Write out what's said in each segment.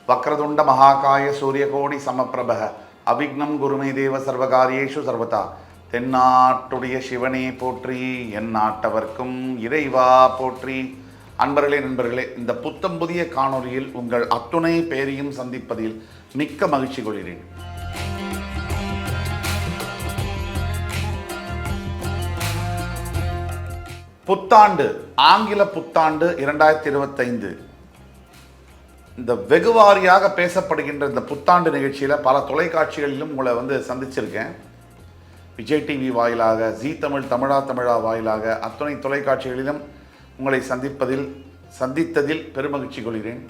வக்ரதுண்ட மகாகாய சூரியகோடி சமப்பிரப அவிக்னம் குருமே தேவ சர்வகாரியேஷு சர்வதா. தென்னாட்டுடைய சிவனே போற்றி, என் நாட்டவர்க்கும் இறைவா போற்றி. அன்பர்களே, நண்பர்களே, இந்த புத்தம் புதிய காணொலியில் உங்கள் அத்துணை பேரையும் சந்திப்பதில் மிக்க மகிழ்ச்சி கொள்கிறேன். புத்தாண்டு, ஆங்கில புத்தாண்டு 2025. இந்த வெகுவாரியாக பேசப்படுகின்ற இந்த புத்தாண்டு நிகழ்ச்சியில் பல தொலைக்காட்சிகளிலும் உங்களை சந்திச்சிருக்கேன். விஜய் டிவி வாயிலாக, ஜீ தமிழ், தமிழா வாயிலாக அத்துணை தொலைக்காட்சிகளிலும் உங்களை சந்தித்ததில் பெருமகிழ்ச்சி கொள்கிறேன்.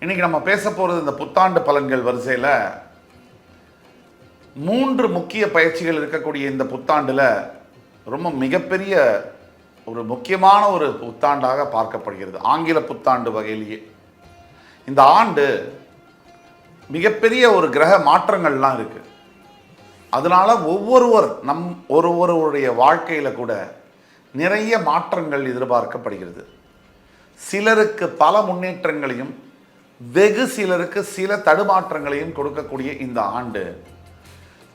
இன்றைக்கி நம்ம பேச போகிறது இந்த புத்தாண்டு பலன்கள் வரிசையில் 3 முக்கிய பயிற்சிகள் இருக்கக்கூடிய இந்த புத்தாண்டில் ரொம்ப மிகப்பெரிய ஒரு முக்கியமான ஒரு புத்தாண்டாக பார்க்கப்படுகிறது. ஆங்கில புத்தாண்டு வகையிலேயே இந்த ஆண்டு மிகப்பெரிய ஒரு கிரக மாற்றங்கள்லாம் இருக்குது. அதனால ஒவ்வொருவருடைய வாழ்க்கையில் கூட நிறைய மாற்றங்கள் எதிர்பார்க்கப்படுகிறது. சிலருக்கு பல முன்னேற்றங்களையும் வெகு சிலருக்கு சில தடுமாற்றங்களையும் கொடுக்கக்கூடிய இந்த ஆண்டு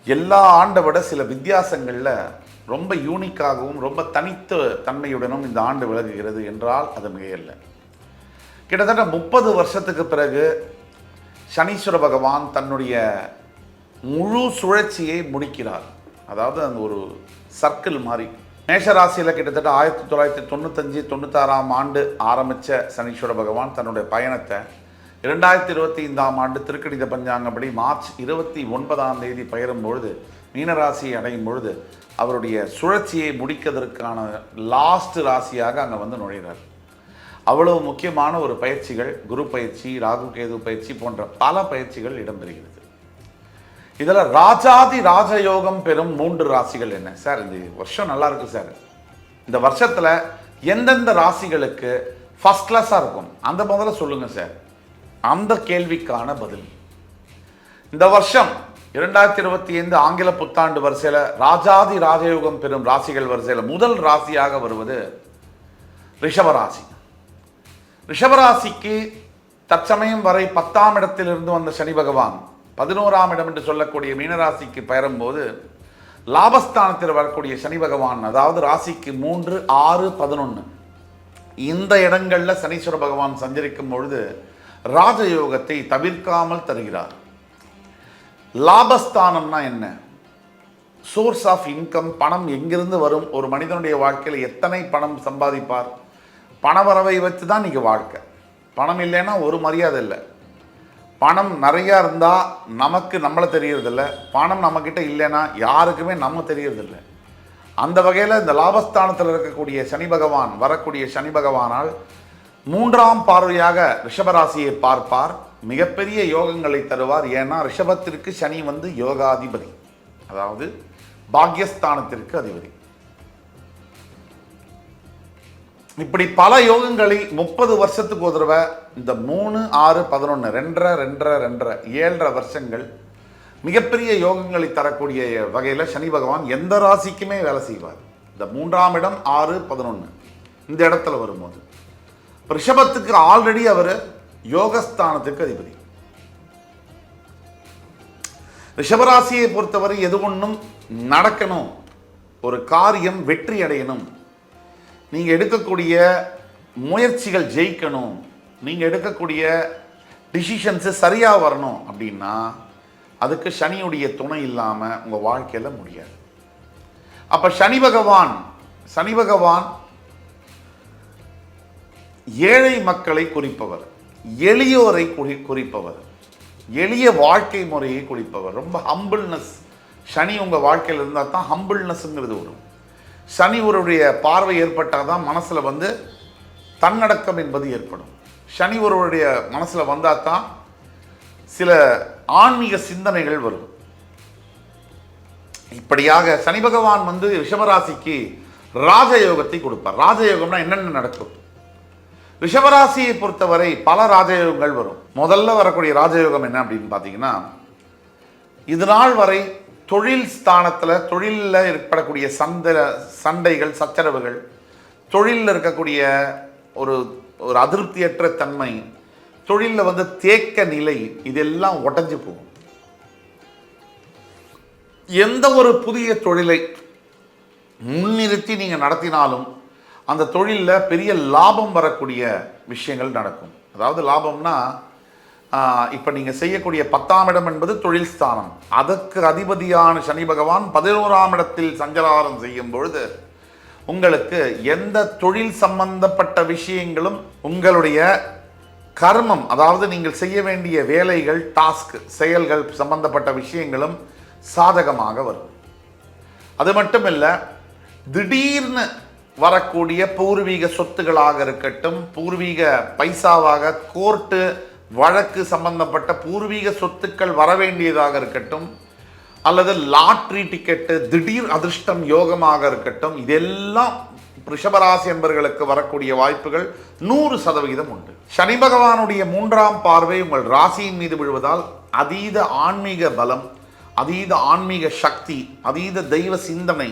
எல்லா ஆண்டை விட சில வித்தியாசங்களில் ரொம்ப யூனிக்காகவும் ரொம்ப தனித்த தன்மையுடனும் இந்த ஆண்டு விலகுகிறது என்றால் அது மிகையல்ல. கிட்டத்தட்ட 30 வருஷத்துக்கு பிறகு சனீஸ்வர பகவான் தன்னுடைய முழு சுழற்சியை முடிக்கிறார். அதாவது அந்த ஒரு சர்க்கிள் மாதிரி மேஷராசியில் கிட்டத்தட்ட 1995-96 ஆண்டு ஆரம்பித்த சனீஸ்வர பகவான் தன்னுடைய பயணத்தை 2025 திருக்கணித பஞ்சாங்கப்படி மார்ச் 29 பயிரும் பொழுது மீனராசி அடையும் பொழுது அவருடைய சுழற்சியை முடிக்கிறதுக்கான லாஸ்ட் ராசியாக அங்கே நுழைகிறார். அவ்வளவு முக்கியமான ஒரு பயிற்சிகள், குரு பயிற்சி, ராகு கேது பயிற்சி போன்ற பல பயிற்சிகள் இடம்பெறுகிறது. இதில் ராஜாதி ராஜயோகம் பெறும் 3 ராசிகள் என்ன சார்? இந்த வருஷம் நல்லா இருக்கு சார், இந்த வருஷத்தில் எந்தெந்த ராசிகளுக்கு ஃபர்ஸ்ட் கிளாஸாக இருக்கும் அந்த முதல்ல சொல்லுங்க சார். அந்த கேள்விக்கான பதில் இந்த வருஷம் 2025 ஆங்கில புத்தாண்டு வரிசையில் ராஜாதி ராஜயோகம் பெறும் ராசிகள் வரிசையில் முதல் ராசியாக வருவது ரிஷபராசி. ரிஷபராசிக்கு தற்சமயம் வரை 10ஆம் இடத்திலிருந்து வந்த சனி பகவான் 11ஆம் இடம் என்று சொல்லக்கூடிய மீனராசிக்கு பெயரும்போது லாபஸ்தானத்தில் வரக்கூடிய சனி பகவான், அதாவது ராசிக்கு 3, 6, 11 இந்த இடங்களில் சனீஸ்வர பகவான் சஞ்சரிக்கும் பொழுது ராஜயோகத்தை தவிர்க்காமல் தருகிறார். லாபஸ்தானம்னா என்ன? சோர்ஸ் ஆஃப் இன்கம், பணம் எங்கிருந்து வரும்? ஒரு மனிதனுடைய வாழ்க்கையில் எத்தனை பணம் சம்பாதிப்பார்? பணவரவை வச்சு தான் இன்றைக்கி வாழ்க்கை. பணம் இல்லைன்னா ஒரு மரியாதை இல்லை. பணம் நிறையா இருந்தால் நம்மளை தெரியறதில்ல, பணம் நம்மக்கிட்ட இல்லைன்னா யாருக்குமே நம்ம தெரியறதில்லை. அந்த வகையில் இந்த லாபஸ்தானத்தில் இருக்கக்கூடிய சனி பகவான், வரக்கூடிய சனி பகவானால் 3ஆம் பார்வையாக ரிஷபராசியை பார்ப்பார். மிகப்பெரிய யோகங்களை தருவார். ஏன்னா ரிஷபத்திற்கு சனி யோகாதிபதி, அதாவது பாக்யஸ்தானத்திற்கு அதிபதி. இப்படி பல யோகங்களை 30 வருஷத்துக்கு ஒரு தடவை இந்த 3, 6, 11 7 வருஷங்கள் மிகப்பெரிய யோகங்களை தரக்கூடிய வகையில் சனி பகவான் எந்த ராசிக்குமே வேலை செய்வார். இந்த 3ஆம் இடம் 6, 11 இந்த இடத்துல வரும்போது ரிஷபத்துக்கு ஆல்ரெடி அவர் யோகஸ்தானத்துக்கு அதிபதி. ரிஷபராசியை பொறுத்தவரை எது ஒன்றும் நடக்கணும், ஒரு காரியம் வெற்றி அடையணும், நீங்கள் எடுக்கக்கூடிய முயற்சிகள் ஜெயிக்கணும், நீங்கள் எடுக்கக்கூடிய டிசிஷன்ஸு சரியாக வரணும் அப்படின்னா அதுக்கு சனியுடைய துணை இல்லாமல் உங்கள் வாழ்க்கையில் முடியாது. அப்போ சனி பகவான் ஏழை மக்களை குறிப்பவர், எளியோரை குறிப்பவர், எளிய வாழ்க்கை முறையை குறிப்பவர். ரொம்ப ஹம்பிள்னஸ் சனி உங்கள் வாழ்க்கையில் இருந்தால் தான் ஹம்பிள்னஸ்ங்கிறது வரும். சனி ஒருவருடைய பார்வை ஏற்பட்டால் தான் மனசில் தன்னடக்கம் என்பது ஏற்படும். சனி ஒருவருடைய மனசில் வந்தால் தான் சில ஆன்மீக சிந்தனைகள் வரும். இப்படியாக சனி பகவான் ரிஷபராசிக்கு ராஜயோகத்தை கொடுப்பார். ராஜயோகம்னா என்னென்ன நடக்கும்? ரிஷபராசியை பொறுத்தவரை பல ராஜயோகங்கள் வரும். முதல்ல வரக்கூடிய ராஜயோகம் என்ன அப்படின்னு பார்த்தீங்கன்னா, இது நாள் வரை தொழில் ஸ்தானத்தில் தொழிலில் ஏற்படக்கூடிய சண்டைகள், சச்சரவுகள், தொழிலில் இருக்கக்கூடிய ஒரு அதிருப்தியற்ற தன்மை, தொழிலில் வந்து தேக்க நிலை, இதெல்லாம் உடஞ்சி போகும். எந்த ஒரு புதிய தொழிலை முன்னிறுத்தி நீங்கள் நடத்தினாலும் அந்த தொழிலில் பெரிய லாபம் வரக்கூடிய விஷயங்கள் நடக்கும். அதாவது லாபம்னா, இப்போ நீங்கள் செய்யக்கூடிய 10ஆம் இடம் என்பது தொழில் ஸ்தானம். அதற்கு அதிபதியான சனி பகவான் 11ஆம் இடத்தில் சஞ்சாரம் செய்யும் பொழுது உங்களுக்கு எந்த தொழில் சம்பந்தப்பட்ட விஷயங்களும், உங்களுடைய கர்மம், அதாவது நீங்கள் செய்ய வேண்டிய வேலைகள், டாஸ்க், செயல்கள் சம்பந்தப்பட்ட விஷயங்களும் சாதகமாக வரும். அது மட்டுமில்ல, திடீர்னு வரக்கூடிய பூர்வீக சொத்துக்களாக இருக்கட்டும், பூர்வீக பைசாவாக கோர்ட்டு வழக்கு சம்பந்தப்பட்ட பூர்வீக சொத்துக்கள் வரவேண்டியதாக இருக்கட்டும், அல்லது லாட்ரி டிக்கெட்டு, திடீர் அதிர்ஷ்டம் யோகமாக இருக்கட்டும், இதெல்லாம் ரிஷபராசி என்பவர்களுக்கு வரக்கூடிய வாய்ப்புகள் 100% உண்டு. சனி பகவானுடைய 3ஆம் பார்வை உங்கள் ராசியின் மீது விழுவதால் அதீத ஆன்மீக பலம், அதீத ஆன்மீக சக்தி, அதீத தெய்வ சிந்தனை,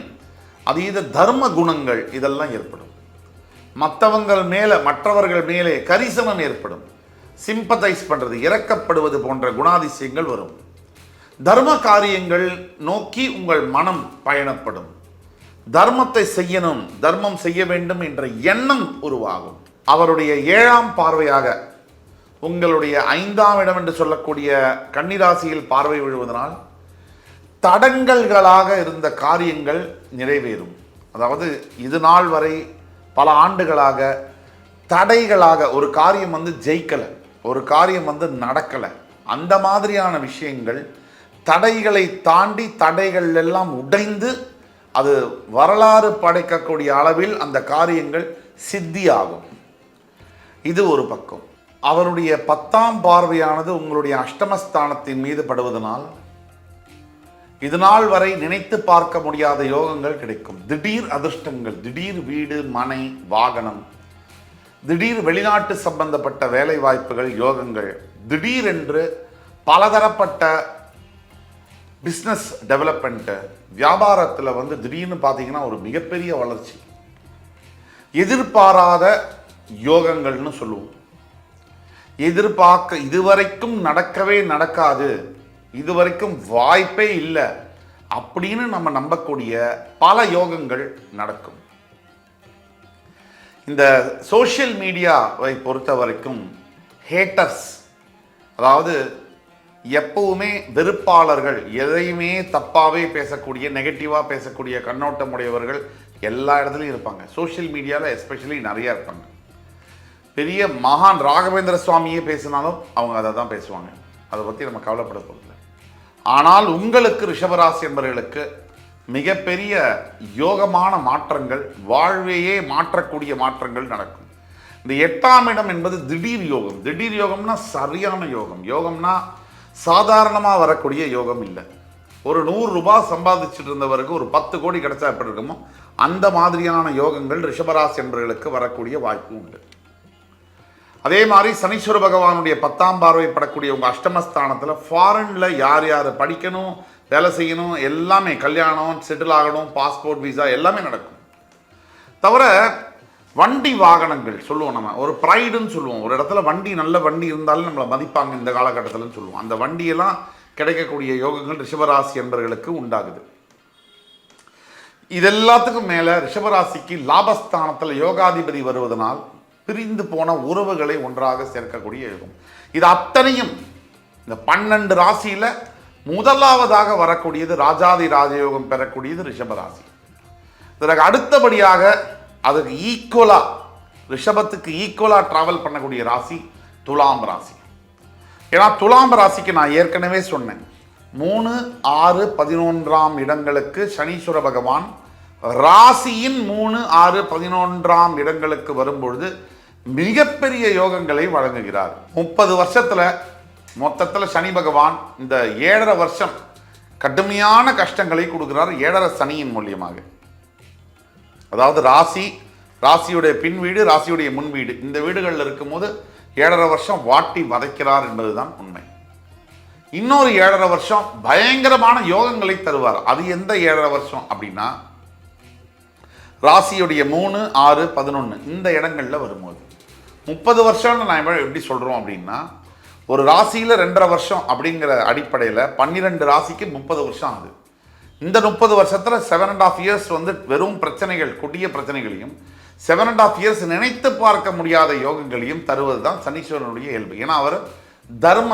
அதீத தர்ம குணங்கள் இதெல்லாம் ஏற்படும். மற்றவர்கள் மேலே கரிசனம் ஏற்படும். சிம்பத்தைஸ் பண்ணுறது, இறக்கப்படுவது போன்ற குணாதிசயங்கள் வரும். தர்ம காரியங்கள் நோக்கி உங்கள் மனம் பயணப்படும். தர்மத்தை செய்யணும், தர்மம் செய்ய வேண்டும் என்ற எண்ணம் உருவாகும். அவருடைய 7ஆம் பார்வையாக உங்களுடைய 5ஆம் இடம் என்று சொல்லக்கூடிய கன்னிராசியில் பார்வை விழுவதனால் தடங்கல்களாக இருந்த காரியங்கள் நிறைவேறும். அதாவது இது நாள் வரை பல ஆண்டுகளாக தடைகளாக ஒரு காரியம் வந்து ஜெயிக்கலை, ஒரு காரியம் வந்து நடக்கலை, அந்த மாதிரியான விஷயங்கள், தடைகளை தாண்டி தடைகள் எல்லாம் உடைந்து அது வரலாறு படைக்கக்கூடிய அளவில் அந்த காரியங்கள் சித்தியாகும். இது ஒரு பக்கம். அவருடைய 10ஆம் பார்வையானது உங்களுடைய அஷ்டமஸ்தானத்தின் மீது படுவதனால் இது நாள் வரை நினைத்து பார்க்க முடியாத யோகங்கள் கிடைக்கும். திடீர் அதிர்ஷ்டங்கள், திடீர் வீடு, மனை, வாகனம், திடீர் வெளிநாட்டு சம்பந்தப்பட்ட வேலை வாய்ப்புகள், யோகங்கள், திடீரென்று பலதரப்பட்ட பிஸ்னஸ் டெவலப்மெண்ட்டு, வியாபாரத்தில் வந்து திடீர்னு பார்த்தீங்கன்னா ஒரு மிகப்பெரிய வளர்ச்சி, எதிர்பாராத யோகங்கள்னு சொல்லுவோம். இதுவரைக்கும் நடக்கவே நடக்காது, இதுவரைக்கும் வாய்ப்பே இல்லை அப்படின்னு நம்ம நம்பக்கூடிய பல யோகங்கள் நடக்கும். இந்த சோஷியல் மீடியாவை பொறுத்த வரைக்கும் ஹேட்டர்ஸ், அதாவது எப்பவுமே வெறுப்பாளர்கள், எதையுமே தப்பாகவே பேசக்கூடிய, நெகட்டிவாக பேசக்கூடிய கண்ணோட்டமுடையவர்கள் எல்லா இடத்துலையும் இருப்பாங்க. சோஷியல் மீடியாவில் எஸ்பெஷலி நிறையா இருப்பாங்க. பெரிய மகான் ராகவேந்திர சுவாமியே பேசினாலும் அவங்க அதை தான் பேசுவாங்க. அதை பற்றி நம்ம கவலைப்பட போகிறதில்ல. ஆனால் உங்களுக்கு ரிஷபராசி என்பவர்களுக்கு மிகப்பெரிய யோகமான மாற்றங்கள், வாழ்வையே மாற்றக்கூடிய மாற்றங்கள் நடக்கும். இந்த 8ஆம் இடம் என்பது திடீர் யோகம். திடீர் யோகம்னா சரியான யோகம். யோகம்னா சாதாரணமாக வரக்கூடிய யோகம் இல்லை. ஒரு 100 ரூபாய் சம்பாதிச்சுட்டு இருந்தவருக்கு ஒரு 10 கோடி கிடைச்சா எப்படி இருக்குமோ அந்த மாதிரியான யோகங்கள் ரிஷபராசி என்பவர்களுக்கு வரக்கூடிய வாய்ப்பு உண்டு. அதே மாதிரி சனீஸ்வர பகவானுடைய 10ஆம் பார்வைப்படக்கூடிய உங்கள் அஷ்டமஸ்தானத்தில் ஃபாரினில் யார் யார் படிக்கணும், வேலை செய்யணும், எல்லாமே, கல்யாணம், செட்டில் ஆகணும், பாஸ்போர்ட், விசா எல்லாமே நடக்கும். தவிர வண்டி வாகனங்கள் சொல்லுவோம், நம்ம ஒரு ப்ரைடுன்னு சொல்லுவோம். ஒரு இடத்துல வண்டி, நல்ல வண்டி இருந்தாலும் நம்மளை மதிப்பாங்க இந்த காலகட்டத்தில்னு சொல்லுவோம். அந்த வண்டியெல்லாம் கிடைக்கக்கூடிய யோகங்கள் ரிஷபராசி என்பவர்களுக்கு உண்டாகுது. இதெல்லாத்துக்கும் மேலே ரிஷபராசிக்கு லாபஸ்தானத்தில் யோகாதிபதி வருவதனால் பிரிந்து போன உறவுகளை ஒன்றாக சேர்க்கக்கூடிய யோகம். இது அத்தனையும் இந்த 12 ராசியில் முதலாவதாக வரக்கூடியது ராஜாதி ராஜயோகம் பெறக்கூடியது ரிஷபராசி. இதற்கு அடுத்தபடியாக அதுக்கு ஈக்குவலாக, ரிஷபத்துக்கு ஈக்குவலாக ட்ராவல் பண்ணக்கூடிய ராசி துலாம் ராசி. ஏன்னா துலாம் ராசிக்கு நான் ஏற்கனவே சொன்னேன், 3, 6, 11ஆம் இடங்களுக்கு சனீஸ்வர பகவான் ராசியின் 3, 6, 11ஆம் இடங்களுக்கு வரும்பொழுது மிகப்பெரிய யோகங்களை வழங்குகிறார். 30 வருஷத்துல மொத்தத்தில் சனி பகவான் இந்த 7.5 வருஷம் கடுமையான கஷ்டங்களை கொடுக்கிறார் 7.5 சனியின் மூலியமாக. அதாவது ராசியுடைய பின் வீடு, ராசியுடைய முன் வீடு, இந்த வீடுகளில் இருக்கும்போது 7.5 வருஷம் வாட்டி வதைக்கிறார் என்பதுதான் உண்மை. இன்னொரு 7.5 வருஷம் பயங்கரமான யோகங்களை தருவார். அது எந்த 7.5 வருஷம் அப்படின்னா ராசியுடைய 3, 6, 11 இந்த இடங்கள்ல வரும்போது 30 வருஷம்னு நான் எப்படி சொல்கிறோம் அப்படின்னா, ஒரு ராசியில் 2.5 வருஷம் அப்படிங்கிற அடிப்படையில் 12 ராசிக்கு 30 வருஷம் ஆகுது. இந்த 30 வருஷத்தில் 7.5 இயர்ஸ் வந்து வெறும் பிரச்சனைகள், கொடிய பிரச்சனைகளையும் 7.5 இயர்ஸ் நினைத்து பார்க்க முடியாத யோகங்களையும் தருவது தான் சனீஸ்வரனுடைய இயல்பு. ஏன்னா அவர் தர்ம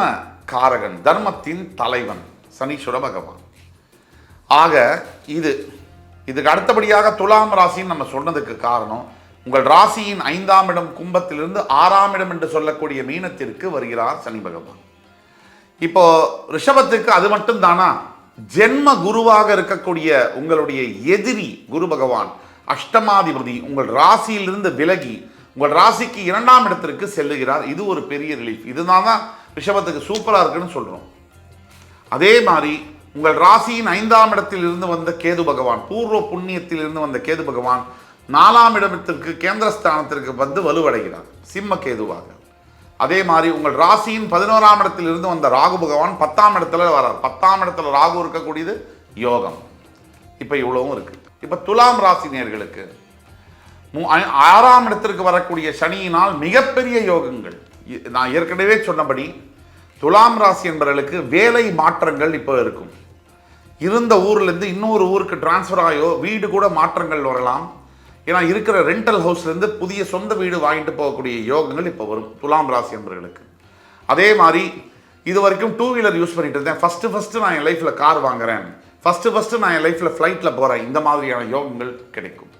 காரகன், தர்மத்தின் தலைவன் சனீஸ்வர பகவான். ஆக இதுக்கு அடுத்தபடியாக துலாம் ராசின்னு நம்ம சொன்னதுக்கு காரணம், உங்கள் ராசியின் 5ஆம் இடம் கும்பத்திலிருந்து 6ஆம் இடம் என்று சொல்லக்கூடிய மீனத்திற்கு வருகிறார் சனி பகவான். இப்போ ரிஷபத்துக்கு அது மட்டும் தானா? ஜென்ம குருவாக இருக்கக்கூடிய உங்களுடைய எதிரி குரு பகவான் அஷ்டமாதிபதி உங்கள் ராசியிலிருந்து விலகி உங்கள் ராசிக்கு 2ஆம் இடத்திற்கு செல்லுகிறார். இது ஒரு பெரிய ரிலீஃப். இதுதான் தான் ரிஷபத்துக்கு சூப்பராக இருக்குன்னு சொல்கிறோம். அதே மாதிரி உங்கள் ராசியின் 5ஆம் இடத்தில் இருந்து வந்த கேது பகவான், பூர்வ புண்ணியத்தில் இருந்து வந்த கேது பகவான் 4ஆம் இடத்திற்கு கேந்திரஸ்தானத்திற்கு வந்து வலுவடைகிறார் சிம்ம கேதுவாக. அதே மாதிரி உங்கள் ராசியின் 11ஆம் இடத்தில் இருந்து வந்த ராகு பகவான் 10ஆம் இடத்துல வரார். 10ஆம் இடத்துல ராகு இருக்கக்கூடியது யோகம். இப்போ இவ்வளவும் இருக்கு. இப்போ துலாம் ராசி நேயர்களுக்கு 6ஆம் இடத்திற்கு வரக்கூடிய சனியினால் மிகப்பெரிய யோகங்கள். நான் ஏற்கனவே சொன்னபடி துலாம் ராசி என்பவர்களுக்கு வேலை மாற்றங்கள் இப்போ இருக்கும். இருந்த ஊர்லேருந்து இன்னொரு ஊருக்கு டிரான்ஸ்ஃபர் ஆகியோ வீடு கூட மாற்றங்கள் வரலாம். ஏன்னா இருக்கிற ரெண்டல் ஹவுஸ்லேருந்து புதிய சொந்த வீடு வாங்கிட்டு போகக்கூடிய யோகங்கள் இப்போ வரும் துலாம் ராசி என்பவர்களுக்கு. அதே மாதிரி இது வரைக்கும் 2 வீலர் யூஸ் பண்ணிட்டு இருந்தேன், ஃபஸ்ட்டு நான் என் லைஃப்பில் கார் வாங்குறேன், ஃபஸ்ட்டு நான் என் லைஃப்பில் ஃப்ளைட்டில் போகிறேன், இந்த மாதிரியான யோகங்கள் கிடைக்கும்.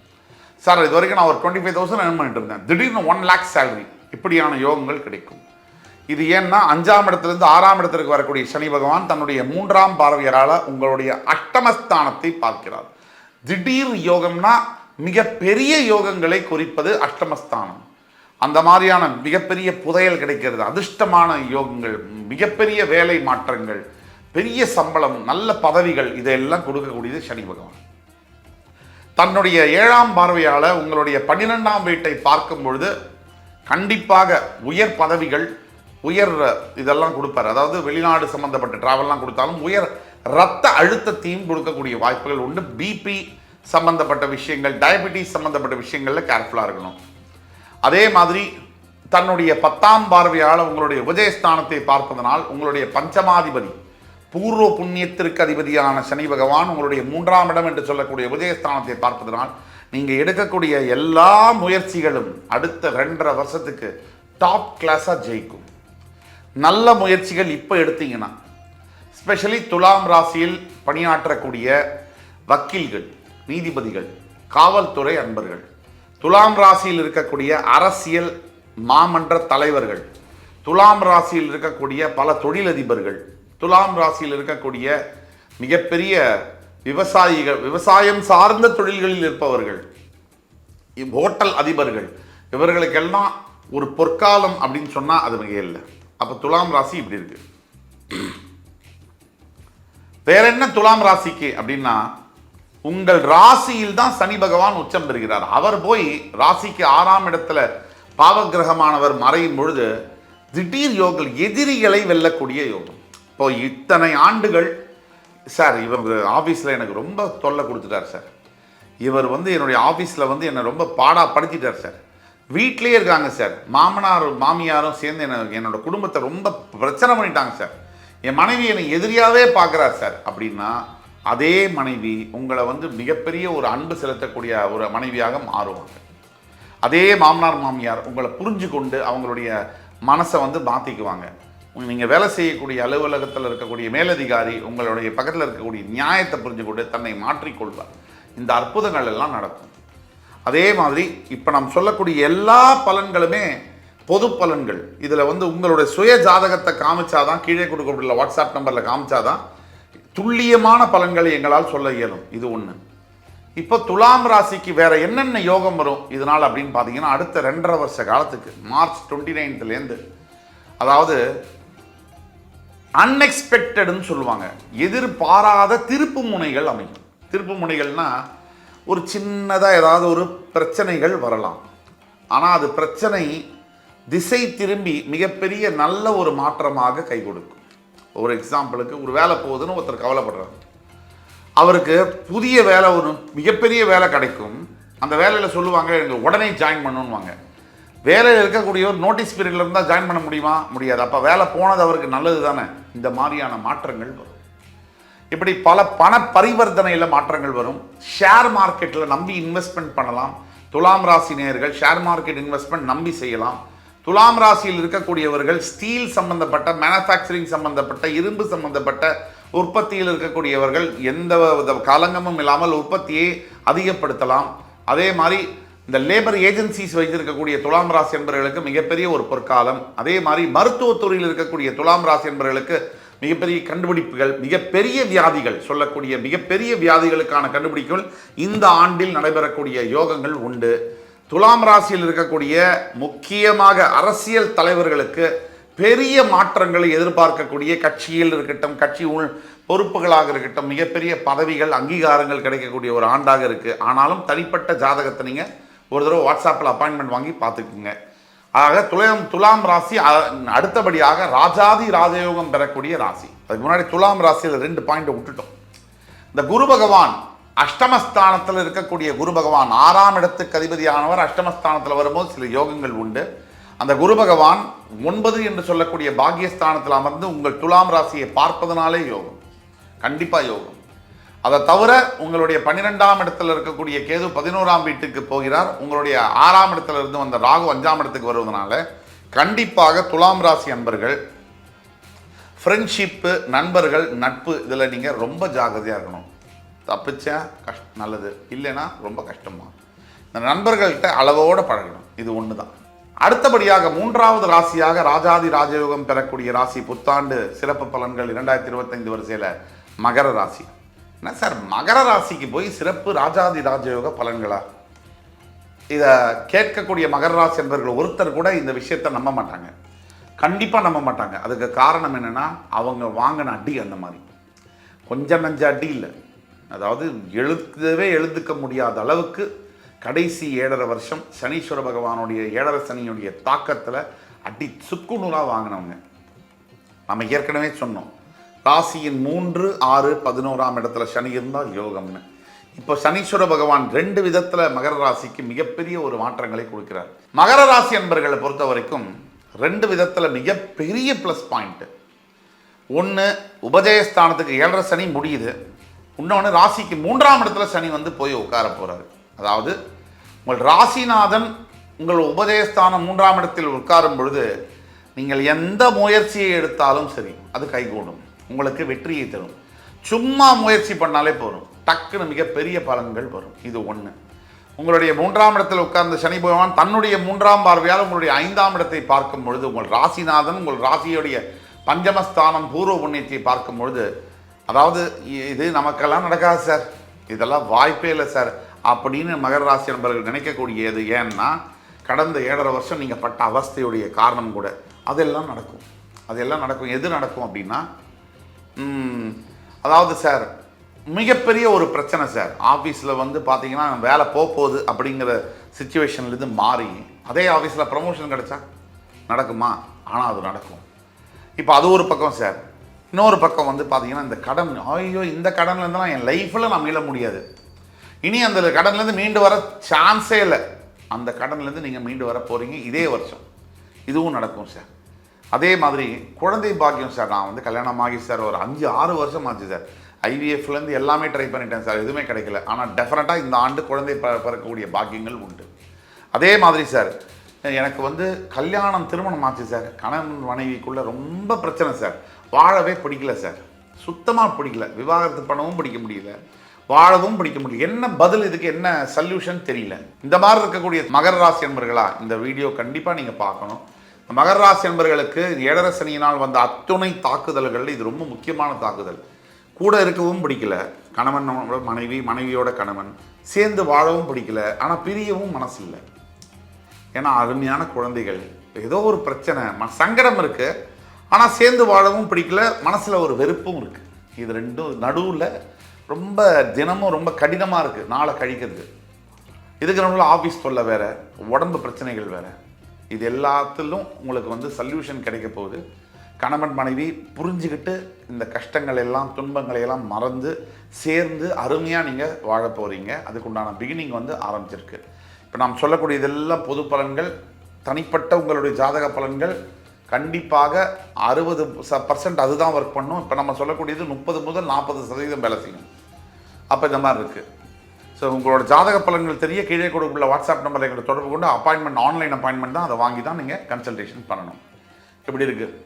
சார் இது வரைக்கும் நான் ஒரு 25,000 earn பண்ணிட்டு இருந்தேன், திடீர்னு 1 lakh சேலரி, இப்படியான யோகங்கள் கிடைக்கும். இது ஏன்னா 5ஆம் இடத்திலிருந்து 6ஆம் இடத்திற்கு வரக்கூடிய சனி பகவான் தன்னுடைய 3ஆம் பார்வையரால் உங்களுடைய அஷ்டமஸ்தானத்தை பார்க்கிறார். திடீர் யோகம்னா மிகப்பெரிய யோகங்களை குறிப்பது அஷ்டமஸ்தானம். அந்த மாதிரியான மிகப்பெரிய புதையல் கிடைக்கிறது, அதிர்ஷ்டமான யோகங்கள், மிகப்பெரிய வேலை மாற்றங்கள், பெரிய சம்பளம், நல்ல பதவிகள், இதெல்லாம் கொடுக்கக்கூடியது சனி பகவான். தன்னுடைய 7ஆம் பார்வையால் உங்களுடைய 12ஆம் வீட்டை பார்க்கும் பொழுது கண்டிப்பாக உயர் பதவிகள், உயர் இதெல்லாம் கொடுப்பார். அதாவது வெளிநாடு சம்பந்தப்பட்ட டிராவல்லாம் கொடுத்தாலும் உயர் இரத்த அழுத்தத்தையும் கொடுக்கக்கூடிய வாய்ப்புகள் உண்டு. பிபி சம்பந்தப்பட்ட விஷயங்கள், டயபெட்டிஸ் சம்பந்தப்பட்ட விஷயங்களில் கேர்ஃபுல்லாக இருக்கணும். அதே மாதிரி தன்னுடைய 10ஆம் பார்வையால் உங்களுடைய உபஜயஸ்தானத்தை பார்ப்பதனால் உங்களுடைய பஞ்சமாதிபதி பூர்வ புண்ணியத்திற்கு அதிபதியான சனி பகவான் உங்களுடைய 3ஆம் இடம் என்று சொல்லக்கூடிய உபஜயஸ்தானத்தை பார்ப்பதனால் நீங்கள் எடுக்கக்கூடிய எல்லா முயற்சிகளும் அடுத்த 2.5 வருஷத்துக்கு டாப் கிளாஸாக ஜெயிக்கும். நல்ல முயற்சிகள் இப்போ எடுத்தீங்கன்னா, ஸ்பெஷலி துலாம் ராசியில் பணியாற்றக்கூடிய வக்கீல்கள், நீதிபதிகள், காவல்துறை அன்பர்கள், துலாம் ராசியில் இருக்கக்கூடிய அரசியல் மாமன்ற தலைவர்கள், துலாம் ராசியில் இருக்கக்கூடிய பல தொழிலதிபர்கள், துலாம் ராசியில் இருக்கக்கூடிய மிகப்பெரிய விவசாயிகள், விவசாயம் சார்ந்த தொழில்களில் இருப்பவர்கள், ஹோட்டல் அதிபர்கள், இவர்களுக்கெல்லாம் ஒரு பொற்காலம் அப்படின்னு சொன்னால் அது மிக இல்லை. அப்போ துலாம் ராசி இப்படி இருக்கு. வேற என்ன துலாம் ராசிக்கு அப்படின்னா, உங்கள் ராசியில் தான் சனி பகவான் உச்சம் பெறுகிறார். அவர் போய் ராசிக்கு 6ஆம் இடத்துல பாவகிரகமானவர் மறையும் பொழுது திடீர் யோகம், எதிரிகளை வெல்லக்கூடிய யோகம். இப்போ இத்தனை ஆண்டுகள் சார் இவர் ஆஃபீஸில் எனக்கு ரொம்ப தொல்லை கொடுத்துட்டார் சார், இவர் என்னுடைய ஆஃபீஸில் என்னை ரொம்ப படுத்திட்டார் சார், வீட்டிலே இருக்காங்க சார், மாமனார் மாமியாரும் சேர்ந்து என்னோட குடும்பத்தை ரொம்ப பிரச்சனை பண்ணிட்டாங்க சார், என் மனைவி என்னை எதிரியாகவே பார்க்குறார் சார் அப்படின்னா, அதே மனைவி உங்களை மிகப்பெரிய ஒரு அன்பு செலுத்தக்கூடிய ஒரு மனைவியாக மாறுவாங்க. அதே மாமனார் மாமியார் உங்களை புரிஞ்சு கொண்டு அவங்களுடைய மனசை மாற்றிக்குவாங்க. நீங்கள் வேலை செய்யக்கூடிய அலுவலகத்தில் இருக்கக்கூடிய மேலதிகாரி உங்களுடைய பக்கத்தில் இருக்கக்கூடிய நியாயத்தை புரிஞ்சு கொண்டு தன்னை மாற்றிக்கொள்வார். இந்த அற்புதங்கள் எல்லாம் நடக்கும். அதே மாதிரி இப்போ நாம் சொல்லக்கூடிய எல்லா பலன்களுமே பொது பலன்கள். இதில் உங்களுடைய சுய ஜாதகத்தை காமிச்சாதான், கீழே கொடுக்கப்பட்டுள்ள வாட்ஸ்அப் நம்பரில் காமிச்சாதான் துல்லியமான பலன்களை எங்களால் சொல்ல இயலும். இது ஒன்று. இப்போ துலாம் ராசிக்கு வேற என்னென்ன யோகம் வரும் இதனால் அப்படின்னு பார்த்தீங்கன்னா, அடுத்த 2.5 வருஷ காலத்துக்கு மார்ச் 29லேருந்து, அதாவது அன்எக்ஸ்பெக்டட்னு சொல்லுவாங்க, எதிர்பாராத திருப்பு முனைகள் அமையும். திருப்பு முனைகள்னா ஒரு சின்னதாக ஏதாவது ஒரு பிரச்சனைகள் வரலாம், ஆனால் அது பிரச்சனை திசை திரும்பி மிகப்பெரிய நல்ல ஒரு மாற்றமாக கை கொடுக்கும். ஒரு எக்ஸாம்பிளுக்கு, ஒரு வேலை போகுதுன்னு ஒருத்தர் கவலைப்படுறாரு, அவருக்கு புதிய வேலை, ஒரு மிகப்பெரிய வேலை கிடைக்கும். அந்த வேலையில் சொல்லுவாங்க எனக்கு உடனே ஜாயின் பண்ணணுவாங்க. வேலையில் இருக்கக்கூடியவர் நோட்டீஸ் பீரியட்ல இருந்தால் ஜாயின் பண்ண முடியுமா? முடியாது. அப்போ வேலை போனது அவருக்கு நல்லது தானே. இந்த மாதிரியான மாற்றங்கள் வரும். இப்படி பல பண பரிவர்த்தனையில் மாற்றங்கள் வரும். ஷேர் மார்க்கெட்டில் நம்பி இன்வெஸ்ட்மெண்ட் பண்ணலாம். துலாம் ராசி நேயர்கள் ஷேர் மார்க்கெட் இன்வெஸ்ட்மெண்ட் நம்பி செய்யலாம். துலாம் ராசியில் இருக்கக்கூடியவர்கள் ஸ்டீல் சம்பந்தப்பட்ட, மேனுஃபேக்சரிங் சம்பந்தப்பட்ட, இரும்பு சம்பந்தப்பட்ட உற்பத்தியில் இருக்கக்கூடியவர்கள் எந்த கலங்கமும் இல்லாமல் உற்பத்தியை அதிகப்படுத்தலாம். அதே மாதிரி இந்த லேபர் ஏஜென்சிஸ் வைத்திருக்கக்கூடிய துலாம் ராசி என்பவர்களுக்கு மிகப்பெரிய ஒரு பொற்காலம். அதே மாதிரி மருத்துவத்துறையில் இருக்கக்கூடிய துலாம் ராசி என்பவர்களுக்கு மிகப்பெரிய கண்டுபிடிப்புகள், மிகப்பெரிய வியாதிகள், சொல்லக்கூடிய மிகப்பெரிய வியாதிகளுக்கான கண்டுபிடிப்புகள் இந்த ஆண்டில் நடைபெறக்கூடிய யோகங்கள் உண்டு. துலாம் ராசியில் இருக்கக்கூடிய முக்கியமாக அரசியல் தலைவர்களுக்கு பெரிய மாற்றங்களை எதிர்பார்க்கக்கூடிய, கட்சியில் இருக்கட்டும், கட்சி பொறுப்புகளாக இருக்கட்டும், மிகப்பெரிய பதவிகள், அங்கீகாரங்கள் கிடைக்கக்கூடிய ஒரு ஆண்டாக இருக்குது. ஆனாலும் தனிப்பட்ட ஜாதகத்தை நீங்கள் ஒரு தடவை வாட்ஸ்அப்பில் அப்பாயின்மெண்ட் வாங்கி பார்த்துக்குங்க. ஆக துலாம் ராசி அடுத்தபடியாக ராஜாதி ராஜயோகம் பெறக்கூடிய ராசி. அதுக்கு முன்னாடி துலாம் ராசியில் 2 பாயிண்ட் விட்டுட்டோம். இந்த குரு பகவான் அஷ்டமஸ்தானத்தில் இருக்கக்கூடிய குரு பகவான் 6ஆம் இடத்துக்கு அதிபதியானவர் அஷ்டமஸ்தானத்தில் வரும்போது சில யோகங்கள் உண்டு. அந்த குரு பகவான் 9 என்று சொல்லக்கூடிய பாக்கியஸ்தானத்தில் அமர்ந்து உங்கள் துலாம் ராசியை பார்ப்பதனாலே யோகம், கண்டிப்பாக யோகம். அதை தவிர உங்களுடைய 12ஆம் இடத்தில் இருக்கக்கூடிய கேது 11ஆம் வீட்டுக்கு போகிறார். உங்களுடைய 6ஆம் இடத்துல இருந்து வந்த ராகு 5ஆம் இடத்துக்கு வருவதனால கண்டிப்பாக துலாம் ராசி அன்பர்கள் ஃப்ரெண்ட்ஷிப்பு, நண்பர்கள், நட்பு இதில் நீங்கள் ரொம்ப ஜாகிரதையாக இருக்கணும். தப்பிச்சா நல்லது, இல்லைன்னா ரொம்ப கஷ்டமா. இந்த நண்பர்கள்ட்ட அளவோடு பழகணும். இது ஒன்று தான். அடுத்தபடியாக 3வது ராசியாக ராஜாதி ராஜயோகம் பெறக்கூடிய ராசி, புத்தாண்டு சிறப்பு பலன்கள் 2025 வரிசையில் மகர ராசி. என்ன சார், மகர ராசிக்கு போய் சிறப்பு ராஜாதி ராஜயோக பலன்களா? இதை கேட்கக்கூடிய மகர ராசி என்பவர்கள் ஒருத்தர் கூட இந்த விஷயத்தை நம்ப மாட்டாங்க, கண்டிப்பாக நம்ப மாட்டாங்க. அதுக்கு காரணம் என்னென்னா, அவங்க வாங்கின அடி அந்த மாதிரி கொஞ்சம் நஞ்ச அடி இல்லை. அதாவது எழுதுக்க முடியாத அளவுக்கு கடைசி 7.5 வருஷம் சனீஸ்வர பகவானுடைய 7.5 சனியுடைய தாக்கத்தில் அடி சுக்குநூறாக வாங்கினவங்க. நம்ம ஏற்கனவே சொன்னோம், ராசியின் 3, 6, 11ஆம் இடத்துல சனி இருந்தால் யோகம்னு. இப்போ சனீஸ்வர பகவான் 2 விதத்தில் மகர ராசிக்கு மிகப்பெரிய ஒரு மாற்றங்களை கொடுக்கிறார். மகர ராசி என்பர்களை பொறுத்த வரைக்கும் 2 விதத்தில் மிகப்பெரிய ப்ளஸ் பாயிண்ட்டு. ஒன்று, உபஜயஸ்தானத்துக்கு 7.5 சனி முடியுது. இன்னொன்று, ராசிக்கு 3ஆம் இடத்துல சனி வந்து போய் உட்கார போகிறாரு. அதாவது உங்கள் ராசிநாதன் உங்கள் உபஜயஸ்தானம் 3ஆம் இடத்தில் உட்காரும் பொழுது நீங்கள் எந்த முயற்சியை எடுத்தாலும் சரி அது கைகூடும், உங்களுக்கு வெற்றியை தரும். சும்மா முயற்சி பண்ணாலே போதும், டக்குன்னு மிகப்பெரிய பலன்கள் வரும். இது ஒன்று. உங்களுடைய 3ஆம் இடத்தில் உட்கார்ந்த சனி பகவான் தன்னுடைய 3ஆம் பார்வையால் உங்களுடைய 5ஆம் இடத்தை பார்க்கும் பொழுது உங்கள் ராசிநாதன் உங்கள் ராசியுடைய பஞ்சமஸ்தானம் பூர்வ புண்ணியத்தை பார்க்கும் பொழுது, அதாவது இது நமக்கெல்லாம் நடக்காது சார், இதெல்லாம் வாய்ப்பே இல்லை சார் அப்படின்னு மகர ராசி நண்பர்கள் நினைக்கக்கூடியது. ஏன்னா கடந்த 7.5 வருஷம் நீங்கள் பட்ட அவஸ்தையுடைய காரணம் கூட அதெல்லாம் நடக்கும். அதெல்லாம் நடக்கும். எது நடக்கும் அப்படின்னா, அதாவது சார் மிகப்பெரிய ஒரு பிரச்சனை சார், ஆஃபீஸில் வந்து பார்த்தீங்கன்னா வேலை போகுது அப்படிங்கிற சுச்சுவேஷன்லேருந்து மாறி அதே ஆஃபீஸில் ப்ரமோஷன் கிடைச்சா நடக்குமா? ஆனால் அது நடக்கும். இப்போ அது ஒரு பக்கம் சார். இன்னொரு பக்கம் வந்து பார்த்தீங்கன்னா, இந்த கடன், ஐயோ இந்த கடன்லேருந்துலாம் என் லைஃப்பில் நான் மீள முடியாது, இனி அந்த கடன்லேருந்து மீண்டு வர சான்ஸே இல்லை, அந்த கடன்லேருந்து நீங்கள் மீண்டு வர போகிறீங்க இதே வருஷம். இதுவும் நடக்கும் சார். அதே மாதிரி குழந்தை பாக்கியம் சார், நான் வந்து கல்யாணம் ஆகி சார் ஒரு 5-6 வருஷம் ஆச்சு சார், ஐவிஎஃப்லேருந்து எல்லாமே ட்ரை பண்ணிட்டேன் சார், எதுவுமே கிடைக்கல. ஆனால் டெஃபினட்டாக இந்த ஆண்டு குழந்தை பிறக்கக்கூடிய பாக்கியங்கள் உண்டு. அதே மாதிரி சார் எனக்கு வந்து கல்யாணம் திருமணம் ஆச்சு சார், கணவன் மனைவிக்குள்ளே ரொம்ப பிரச்சனை சார், வாழவே பிடிக்கல சார், சுத்தமாக பிடிக்கல, விவாகரத்து பண்ணவும் பிடிக்க முடியல, வாழவும் பிடிக்க முடியல. என்ன பதில், இதுக்கு என்ன சல்யூஷன் தெரியல. இந்த மாதிரி இருக்கக்கூடிய மகர ராசி என்பர்களா இந்த வீடியோ கண்டிப்பாக நீங்கள் பார்க்கணும். மகர ராசி என்பர்களுக்கு 7.5 சனியினால் வந்த அத்துணை தாக்குதல்கள் இது ரொம்ப முக்கியமான தாக்குதல். கூட இருக்கவும் பிடிக்கல, கணவனோட மனைவி, மனைவியோட கணவன் சேர்ந்து வாழவும் பிடிக்கல, ஆனால் பிரியவும் மனசு இல்லை. ஏன்னா அருமையான குழந்தைகள், ஏதோ ஒரு பிரச்சனை, சங்கடம் இருக்குது, ஆனால் சேர்ந்து வாழவும் பிடிக்கல, மனசில் ஒரு வெறுப்பும் இருக்குது. இது ரெண்டும் நடுவில் ரொம்ப தினமும் ரொம்ப கடினமாக இருக்குது நாளை கழிக்கிறது. இதுக்கு நம்மள ஆஃபீஸ் தொல்லை வேறு, உடம்பு பிரச்சனைகள் வேறு, இது எல்லாத்திலும் உங்களுக்கு வந்து சல்யூஷன் கிடைக்க போகுது. கணவன் மனைவி புரிஞ்சுக்கிட்டு இந்த கஷ்டங்கள் எல்லாம் துன்பங்களை எல்லாம் மறந்து சேர்ந்து அருமையாக நீங்கள் வாழ போகிறீங்க. அதுக்குண்டான பிகினிங் வந்து ஆரம்பிச்சிருக்கு. இப்போ நாம் சொல்லக்கூடிய இதெல்லாம் பொது பலன்கள். தனிப்பட்ட உங்களுடைய ஜாதக பலன்கள் கண்டிப்பாக 60% அதுதான் ஒர்க் பண்ணும். இப்போ நம்ம சொல்லக்கூடியது 30 முதல் 40% வேலை செய்யும். அப்போ இந்த மாதிரி இருக்குது. ஸோ உங்களோட ஜாதக பலன்கள் தெரிய கீழே கொடுக்குள்ள வாட்ஸ்அப் நம்பரில் எங்களை தொடர்பு கொண்டு அப்பாயின்மெண்ட், ஆன்லைன் அப்பாயின்மெண்ட் தான், அதை வாங்கி தான் நீங்கள் கன்சல்டேஷன் பண்ணணும். இப்படி இருக்குது.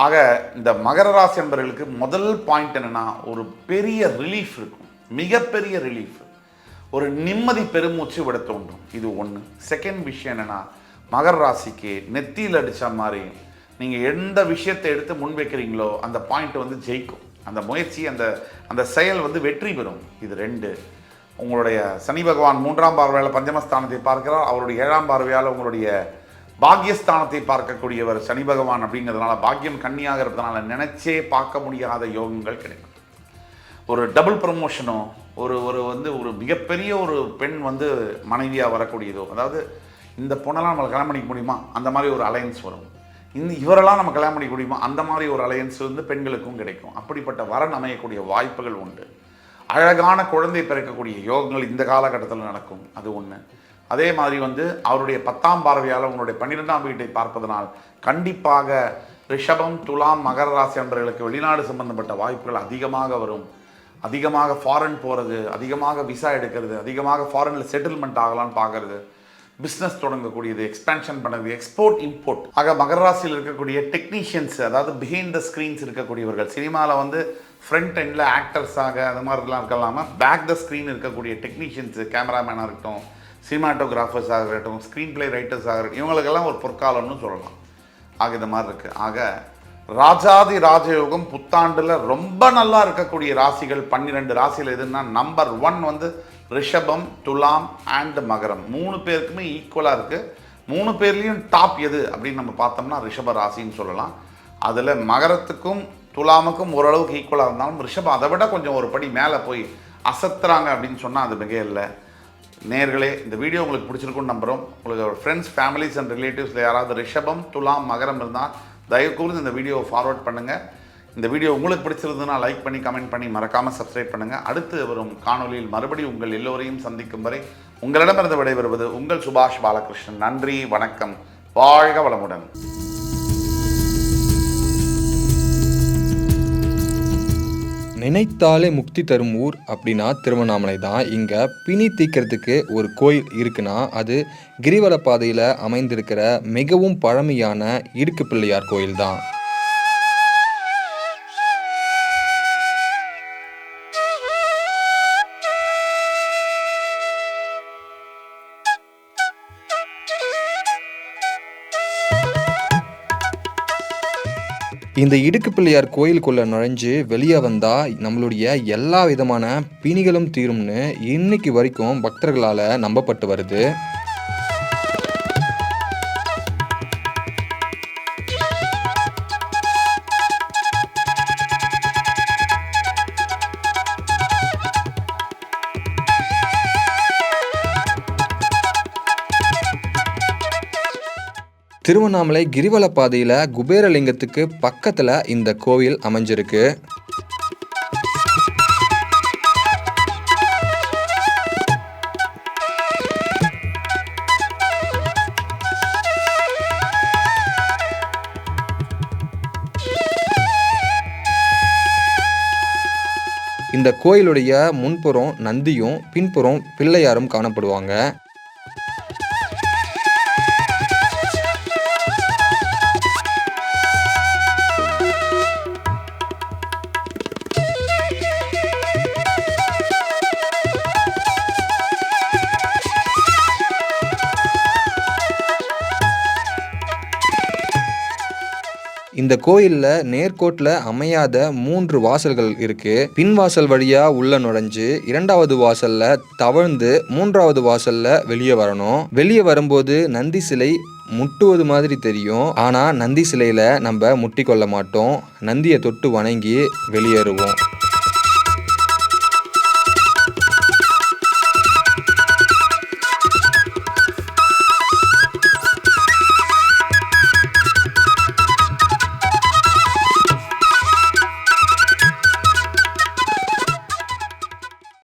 ஆக இந்த மகர ராசி என்பவர்களுக்கு முதல் பாயிண்ட் என்னென்னா, ஒரு பெரிய ரிலீஃப் இருக்கும், மிகப்பெரிய ரிலீஃப், ஒரு நிம்மதி பெருமூச்சு விட தோன்றும். இது ஒன்று. செகண்ட் விஷயம் என்னென்னா, மகர ராசிக்கு நெத்தியில் அடித்த மாதிரி நீங்கள் எந்த விஷயத்தை எடுத்து முன்வைக்கிறீங்களோ அந்த பாயிண்ட் வந்து ஜெயிக்கும். அந்த முயற்சி, அந்த செயல் வந்து வெற்றி பெறும். இது 2. உங்களுடைய சனி பகவான் 3ஆம் பார்வையால் பஞ்சமஸ்தானத்தை பார்க்கிறார். அவருடைய 7ஆம் பார்வையால் உங்களுடைய பாக்யஸ்தானத்தை பார்க்கக்கூடியவர் சனி பகவான். அப்படிங்கிறதுனால பாக்கியம் கன்னியாக இருக்கிறதுனால நினைச்சே பார்க்க முடியாத யோகங்கள் கிடைக்கும். ஒரு டபுள் ப்ரமோஷனோ, ஒரு மிகப்பெரிய ஒரு பெண் வந்து மனைவியாக வரக்கூடியதோ, அதாவது இந்த பொண்ணெல்லாம் நம்மளை கல்யாணம் பண்ணிக்க முடியுமா அந்த மாதிரி ஒரு அலையன்ஸ் வரும். இவரெல்லாம் நம்ம கல்யாணம் பண்ணிக்க முடியுமா அந்த மாதிரி ஒரு அலையன்ஸ் வந்து பெண்களுக்கும் கிடைக்கும். அப்படிப்பட்ட வரன் அமையக்கூடிய வாய்ப்புகள் உண்டு. அழகான குழந்தை பிறக்கக்கூடிய யோகங்கள் இந்த காலகட்டத்தில் நடக்கும். அது ஒன்று. அதே மாதிரி வந்து அவருடைய 10ஆம் பார்வையால் உங்களுடைய 12ஆம் வீட்டை பார்ப்பதனால் கண்டிப்பாக ரிஷபம், துலாம், மகர ராசி என்பவர்களுக்கு வெளிநாடு சம்பந்தப்பட்ட வாய்ப்புகள் அதிகமாக வரும். அதிகமாக ஃபாரின் போகிறது, அதிகமாக விசா எடுக்கிறது, அதிகமாக ஃபாரினில் செட்டில்மெண்ட் ஆகலான்னு பார்க்கறது, பிஸ்னஸ் தொடங்கக்கூடியது, எக்ஸ்பேன்ஷன் பண்ணுறது, எக்ஸ்போர்ட் இம்போர்ட். ஆக மகர ராசியில் இருக்கக்கூடிய டெக்னீஷியன்ஸ், அதாவது பிஹைண்ட் த ஸ்க்ரீன்ஸ் இருக்கக்கூடியவர்கள், சினிமாவில் வந்து ஃப்ரண்ட் எண்டில் ஆக்டர்ஸாக அது மாதிரிலாம் இருக்கலாமல் பேக் த ஸ்க்ரீன் இருக்கக்கூடிய டெக்னீஷியன்ஸு, கேமராமேனாக இருக்கட்டும், சினிமாட்டோகிராஃபர்ஸாக இருக்கட்டும், ஸ்க்ரீன் பிளே ரைட்டர்ஸாக இருக்கட்டும், இவங்களுக்கெல்லாம் ஒரு பொற்காலம்னு சொல்லலாம். ஆக இந்த மாதிரி இருக்குது. ஆக ராஜாதி ராஜயோகம் புத்தாண்டில் ரொம்ப நல்லா இருக்கக்கூடிய ராசிகள் 12 ராசியில் எதுன்னா, நம்பர் 1 வந்து ரிஷபம், துலாம் அண்ட் மகரம். 3 பேருக்குமே ஈக்குவலாக இருக்குது. 3 பேர்லேயும் டாப் எது அப்படின்னு நம்ம பார்த்தோம்னா ரிஷப ராசின்னு சொல்லலாம். அதில் மகரத்துக்கும் துலாமுக்கும் ஓரளவுக்கு ஈக்குவலாக இருந்தாலும் ரிஷபம் அதை விட கொஞ்சம் ஒரு படி மேலே போய் அசத்துறாங்க அப்படின்னு சொன்னால் அது மிக இல்லை. நேர்களே, இந்த வீடியோ உங்களுக்கு பிடிச்சிருக்குன்னு நம்புகிறோம். உங்களுக்கு ஃப்ரெண்ட்ஸ், ஃபேமிலிஸ் அண்ட் ரிலேட்டிவ்ஸில் யாராவது ரிஷபம், துலாம், மகரம் இருந்தால் தயவுக்கூர்ந்து இந்த வீடியோவை ஃபார்வர்ட் பண்ணுங்கள். இந்த வீடியோ உங்களுக்கு பிடிச்சிருந்ததுன்னா லைக் பண்ணி, கமெண்ட் பண்ணி, மறக்காமல் சப்ஸ்கிரைப் பண்ணுங்கள். அடுத்து வரும் காணொலியில் மறுபடியும் உங்கள் எல்லோரையும் சந்திக்கும் வரை உங்களிடமிருந்து விடைபெறுவது உங்கள் சுபாஷ் பாலகிருஷ்ணன். நன்றி, வணக்கம், வாழ்க வளமுடன். நினைத்தாலே முக்தி தரும் ஊர் அப்படின்னா திருவண்ணாமலை தான். இங்கே பிணி தீக்கிறதுக்கு ஒரு கோயில் இருக்குன்னா அது கிரிவல பாதையில் அமைந்திருக்கிற மிகவும் பழமையான இடுக்கு பிள்ளையார் கோயில் தான். இந்த இடுக்கு பிள்ளையார் கோயிலுக்குள்ள நுழைஞ்சு வெளியே வந்தா நம்மளுடைய எல்லா விதமான பிணிகளும் தீரும்னு இன்னைக்கு வரைக்கும் பக்தர்களால் நம்பப்பட்டு வருது. திருவண்ணாமலை கிரிவல பாதையில் குபேரலிங்கத்துக்கு பக்கத்தில் இந்த கோவில் அமைஞ்சிருக்கு. இந்த கோயிலுடைய முன்புறம் நந்தியும் பின்புறம் பிள்ளையாரும் காணப்படுவாங்க. இந்த கோயிலில் நேர்கோட்டில் அமையாத 3 வாசல்கள் இருக்கு. பின் வாசல் வழியா உள்ள நுழைஞ்சு 2வது வாசல்ல தவழ்ந்து 3வது வாசல்ல வெளியே வரணும். வெளியே வரும்போது நந்தி சிலை முட்டுவது மாதிரி தெரியும். ஆனா நந்தி சிலையில நம்ம முட்டி கொள்ள மாட்டோம். நந்தியை தொட்டு வணங்கி வெளியேறுவோம்.